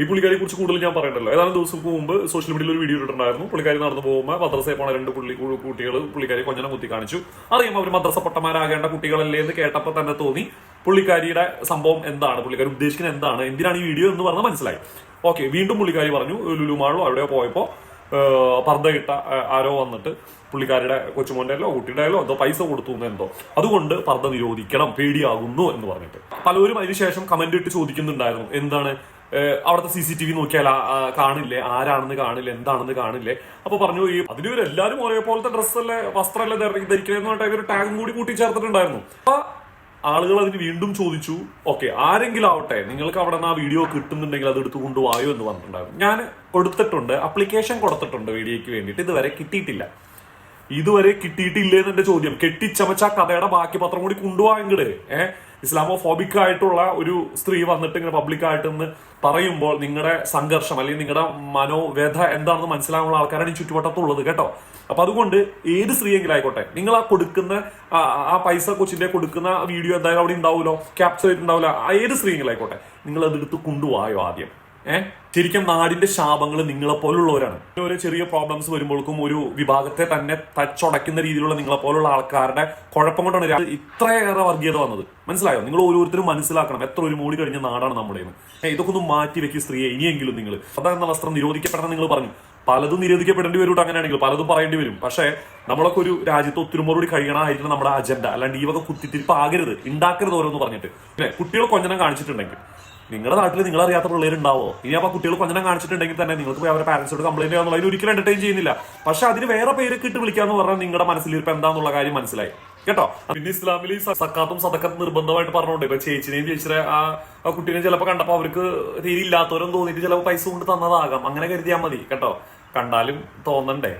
ഈ പുള്ളിക്കാരിയെ കുറിച്ച് കൂടുതൽ ഞാൻ പറയണ്ടല്ലോ. ഏതാനും ദിവസം മുമ്പ് സോഷ്യൽ മീഡിയയിൽ ഒരു വീഡിയോ ഇട്ടിട്ടുണ്ടായിരുന്നു. പുള്ളിക്കാരി നടന്നു പോകുമ്പോൾ മദ്രസയിൽ പോണ രണ്ട് കുട്ടികൾ പുള്ളിക്കാരി കൊഞ്ഞനം കുത്തി കാണിച്ചു. അറിയാം അവർ മദ്രസ പൊട്ടന്മാരാകേണ്ട കുട്ടികളല്ലേ എന്ന് കേട്ടപ്പോൾ തന്നെ തോന്നി പുള്ളിക്കാരിയുടെ സംഭവം എന്താണ്, പുള്ളിക്കാരി ഉദ്ദേശിക്കുന്നത് എന്താണ്, എന്തിനാണ് ഈ വീഡിയോ എന്ന് പറഞ്ഞാൽ മനസ്സിലായി. ഓക്കെ, വീണ്ടും പുള്ളിക്കാരി പറഞ്ഞു ലുലുമാളോ അവിടെയോ പോയപ്പോൾ പർദ്ദ ഇട്ട ആരോ വന്നിട്ട് പുള്ളിക്കാരുടെ കൊച്ചുമോന്റെ കുട്ടിയുടെ എന്തോ പൈസ കൊടുത്തു എന്തോ, അതുകൊണ്ട് പർദ്ദ നിരോധിക്കണം, പേടിയാകുന്നു എന്ന് പറഞ്ഞിട്ട് പലരും അതിനുശേഷം കമന്റ് ഇട്ട് ചോദിക്കുന്നുണ്ടായിരുന്നു, എന്താണ് അവിടുത്തെ CCTV നോക്കിയാൽ കാണില്ലേ, ആരാണെന്ന് കാണില്ലേ, എന്താണെന്ന് കാണില്ലേ. അപ്പൊ പറഞ്ഞു ഈ അതിന് എല്ലാവരും ഒരേപോലത്തെ ഡ്രസ്സല്ലേ വസ്ത്രമല്ലേ ധരിക്കണമെന്ന് പറഞ്ഞിട്ട് ഒരു ടാഗും കൂടി കൂട്ടിച്ചേർത്തിട്ടുണ്ടായിരുന്നു. അപ്പൊ ആളുകൾ അതിന് വീണ്ടും ചോദിച്ചു, ഓക്കെ ആരെങ്കിലും ആവട്ടെ നിങ്ങൾക്ക് അവിടെ നിന്ന് ആ വീഡിയോ കിട്ടുന്നുണ്ടെങ്കിൽ അത് എടുത്തു കൊണ്ടുപോയോ എന്ന് പറഞ്ഞിട്ടുണ്ടായിരുന്നു. ഞാൻ കൊടുത്തിട്ടുണ്ട്, അപ്ലിക്കേഷൻ കൊടുത്തിട്ടുണ്ട് വീഡിയോയ്ക്ക് വേണ്ടിയിട്ട്, ഇതുവരെ കിട്ടിയിട്ടില്ല. ഇതുവരെ കിട്ടിയിട്ടില്ലേന്ന് എന്റെ ചോദ്യം. കെട്ടിച്ചമച്ച കഥയുടെ ബാക്കി പത്രം കൂടി കൊണ്ടുപോയെങ്കില് ഇസ്ലാമോഫോബിക് ആയിട്ടുള്ള ഒരു സ്ത്രീ വന്നിട്ട് ഇങ്ങനെ പബ്ലിക്കായിട്ട് നിന്ന് പറയുമ്പോൾ നിങ്ങളുടെ സംഘർഷം അല്ലെങ്കിൽ നിങ്ങളുടെ മനോവേദ എന്താണെന്ന് മനസ്സിലാകാനുള്ള ആൾക്കാരാണ് ഈ ചുറ്റുവട്ടത്തുള്ളത് കേട്ടോ. അപ്പൊ അതുകൊണ്ട് ഏത് സ്ത്രീയെങ്കിലും ആയിക്കോട്ടെ, നിങ്ങൾ ആ കൊടുക്കുന്ന ആ പൈസ കൊച്ചിന്റെ കൊടുക്കുന്ന വീഡിയോ എന്തായാലും അവിടെ ഉണ്ടാവുമല്ലോ, ക്യാപ്ചർ ചെയ്തിട്ടുണ്ടാവില്ല, ഏത് സ്ത്രീയെങ്കിലും ആയിക്കോട്ടെ, നിങ്ങൾ അതെടുത്ത് കൊണ്ടുപോയോ ആദ്യം. ശരിക്കും നാടിന്റെ ശാപങ്ങൾ നിങ്ങളെ പോലുള്ളവരാണ്. ഒരു ചെറിയ പ്രോബ്ലംസ് വരുമ്പോഴേക്കും ഒരു വിഭാഗത്തെ തന്നെ തച്ചുടയ്ക്കുന്ന രീതിയിലുള്ള നിങ്ങളെ പോലുള്ള ആൾക്കാരുടെ കുഴപ്പം കൊണ്ടാണ് ഇത്രയേറെ വർഗീയത വന്നത്. മനസ്സിലായോ? നിങ്ങൾ ഓരോരുത്തരും മനസ്സിലാക്കണം എത്ര ഒരു മൂടി കഴിഞ്ഞ നാടാണ് നമ്മുടെ. ഇതൊക്കെ ഒന്ന് മാറ്റി വെക്കും സ്ത്രീയെ. ഇനിയെങ്കിലും നിങ്ങൾ അതെന്ന വസ്ത്രം നിരോധിക്കപ്പെടണം നിങ്ങൾ പറഞ്ഞു. പലതും നിരോധിക്കപ്പെടേണ്ടി വരും, അങ്ങനെയാണെങ്കിൽ പലതും പറയേണ്ടി വരും. പക്ഷേ നമ്മളൊക്കെ ഒരു രാജ്യത്ത് ഒത്തൊരുമോടുകൂടി കഴിയണമായിരുന്നു നമ്മുടെ അജണ്ട. അല്ലാണ്ട് ഈ വക കുത്തിത്തിരിപ്പ് ആകരുത്, ഉണ്ടാക്കരുത് ഓരോന്ന് പറഞ്ഞിട്ട്. കുട്ടികൾ കൊഞ്ഞനം കാണിച്ചിട്ടുണ്ടെങ്കിൽ നിങ്ങളുടെ നാട്ടിൽ നിങ്ങൾ അറിയാത്ത പിള്ളേരുണ്ടാവോ? ഇനി അപ്പൊ കുട്ടികൾ കൊഞ്ഞനം കാണിച്ചിട്ടുണ്ടെങ്കിൽ തന്നെ നിങ്ങൾക്ക് പോയി അവരുടെ പാരന്റ്സോട് കംപ്ലൈന്റ് ചെയ്യാന്നുള്ള അതിന് ഒരിക്കലും എന്റർടൈൻ ചെയ്യുന്നില്ല. പക്ഷെ അതിന് വേറെ പേരൊക്കെ ഇട്ട് വിളിക്കാന്ന് പറഞ്ഞാൽ നിങ്ങളുടെ മനസ്സിലിരിപ്പ് എന്താന്നുള്ള കാര്യം മനസ്സിലായി കേട്ടോ. പിന്നെ ഇസ്ലാമിൽ സക്കാത്തും സദക്കത്തും നിർബന്ധമായിട്ട് പറഞ്ഞോണ്ട് ഇപ്പൊ ചേച്ചിനെയും ചേച്ചിയുടെ ആ കുട്ടീനെ ചിലപ്പോൾ കണ്ടപ്പോ അവർക്ക് തീരെ ഇല്ലാത്തവരും തോന്നിയിട്ട് ചിലപ്പോൾ പൈസ കൊണ്ട് തന്നതാകാം, അങ്ങനെ കരുതിയാൽ മതി കേട്ടോ. കണ്ടാലും തോന്നണ്ടേ.